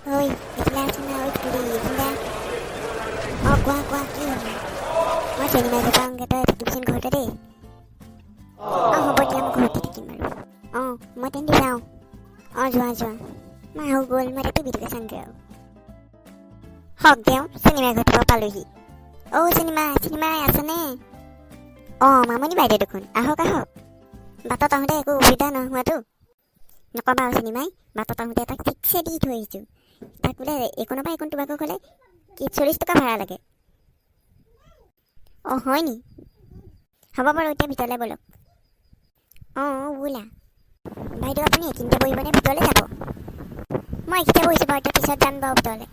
ঐ এইফালে আছোন ঐ খুৰী এইফালে অঁ কোৱা কি হ'ল মই চিনেমা যাওঁগৈ তই থাকিবিচোন ঘৰতে দেই অঁ হ'ব দিয়া মই ঘৰতে থাকিম বাৰু অঁ মই তেন্তে যাওঁ অঁ যোৱা মা আহো গ'ল মই তাতে টিভিটোকে চাওঁগৈ আৰু হওক দেওঁ চিনেমা ঘৰৰ পৰা পালোহি অ' চিনেমা আছেনে অঁ মামনি বাইদেউ দেখোন আহক বাটত আহোঁতে একো অসুবিধা নোহোৱাতো নক'বা আৰু চিনেমাই বাটত আহোঁতে তাক ঠিকছে দি থৈ আহিছোঁ তাক বোলে এইকণৰ পৰা এইকণ তোমাকো গ'লে কি 40 টকা ভাড়া লাগে অঁ হয় নি হ'ব বাৰু এতিয়া ভিতৰলৈ ব'লক অঁ বোলা বাইদেউ আপুনি এইখিনিতে বহিবনে ভিতৰলৈ যাব মই এইখিনিতে বহিছোঁ বাৰু এতিয়া পিছত যাম বাৰু ভিতৰলৈ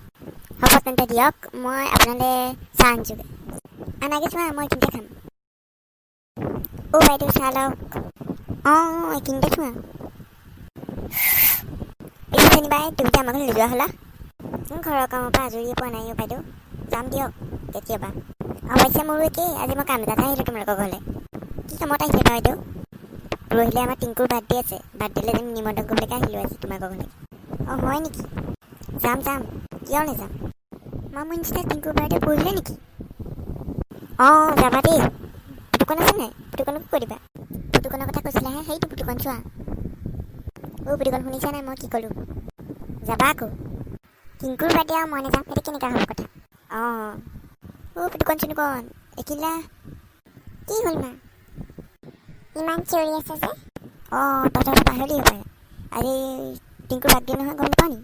হ'ব তেন্তে দিয়ক মই আপোনালৈ চাহ আনিছোঁগৈ আনাগে চোৱা মই এইখিনিতে খাম অ' বাইদেউ চাহ লওক অঁ এইখিনিতে চোৱা পিছে যেনিবাই তুমি আমাক নোযোৱা হ'লা ঘৰৰ কামৰ পৰা আজৰিয়ে পোৱা নাই বাইদেউ যাম দিয়ক কেতিয়াবা অৱশ্যে মোৰো একেই আজি মই কাম এটাতে আহিলোঁ তোমালোকৰ ঘৰলৈ কি কামত আহিছে বাইদেউ পৰহিলৈ আমাৰ টিংকুৰ বাৰ্থডে আছে বাৰ্থডেলৈ যেন নিমন্ত্ৰণ কৰিবলৈকে আহিলোঁ আজি তোমালোকৰ ঘৰলৈ অঁ হয় নেকি যাম কিয় নাযাম মই নিচিনা টিংকুৰ বাৰ্থডে পৰহিলৈ নেকি অঁ যাবা দেই পুতুকণ আছে নাই পুতুকণকো কৈ দিবা পুতুকণৰ কথা কৈছিলাহে সেইটো পুতুকণ চোৱা অ' পুতুকণ শুনিছা নাই মই কি ক'লোঁ যাবা আকৌ টিংকুৰ বাৰ্থডে আৰু মই নাযাম সেইটো কেনেকুৱা হ'ল কথা অঁ অ' পুতুকণ চুনুকণ একিলা কি হ'ল মা ইমান চিঞৰি আছে যে অঁ তহঁতৰ পাহৰি পাৰে আজি টিংকুৰ বাৰ্থডে নহয় গম নাপাওঁ নি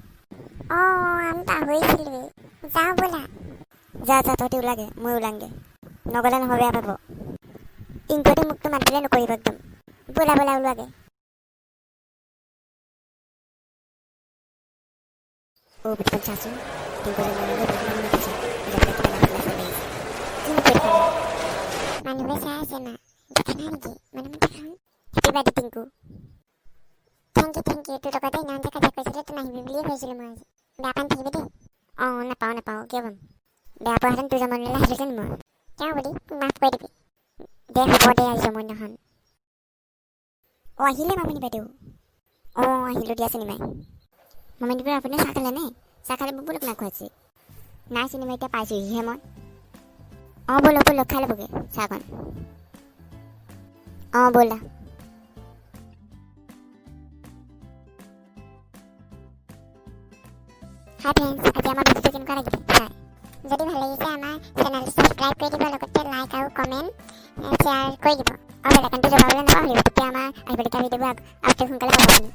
অঁ আমি পাহৰিছিলোঁৱেই যাওঁ ব'লা যা তহঁতি ওলাগে মই ওলাংগে নগ'লে নহয় বেয়া পাব টিংকুৱে মোকতো মাতিলে নকৰিব একদম ব'লা ওলোৱাগে অ' পুতুকণ চাচোন টিংকুৱে মানুহে চাই আছে মা দেখা নাই নেকি মানুহ দেখা happy birthday Tinku thank you তোৰ লগতে ইমান যে কথা কৈছিলে তই নাহিবি বুলিয়ে ভাবিছিলোঁ মই আজি বেয়া পাই থাকিবি দেই অঁ নাপাওঁ কিয় পাম বেয়া পোৱাহেঁতেন তোৰ জন্মদিনলৈ আহিলোঁহেঁতেন মই তেওঁ বুলি মাফ কৰি দিবি দে হ'ব দে আজি জন্মদিনাখন অঁ আহিলে মামনি বাইদেউ অঁ আহিলোঁ দিয়া চিনেমাই মামনি বাইদেউ আপুনি চাহ খালেনে চাহ খালে ব'লক না খুৱাইছে নাই চিনেমা এতিয়া পাইছোঁহিহে মই অঁ ব'লক খাই ল'বগৈ চাহকণ অঁ ব'লা হাই ফ্ৰেণ্ডছ আজি আমাৰ ভিডিঅ'টো কেনেকুৱা লাগিলে চাই যদি ভাল লাগিছে আমাৰ চেনেলটো ছাবস্ক্ৰাইব কৰি দিব লগতে লাইক আৰু কমেণ্ট শ্বেয়াৰ কৰি দিব আৰু বেল আইকনটো দবাবলৈ নাপাহৰিব তেতিয়া আমাৰ আহিবলগীয়া ভিডিঅ'বোৰ অতি সোনকালে পাব আপুনি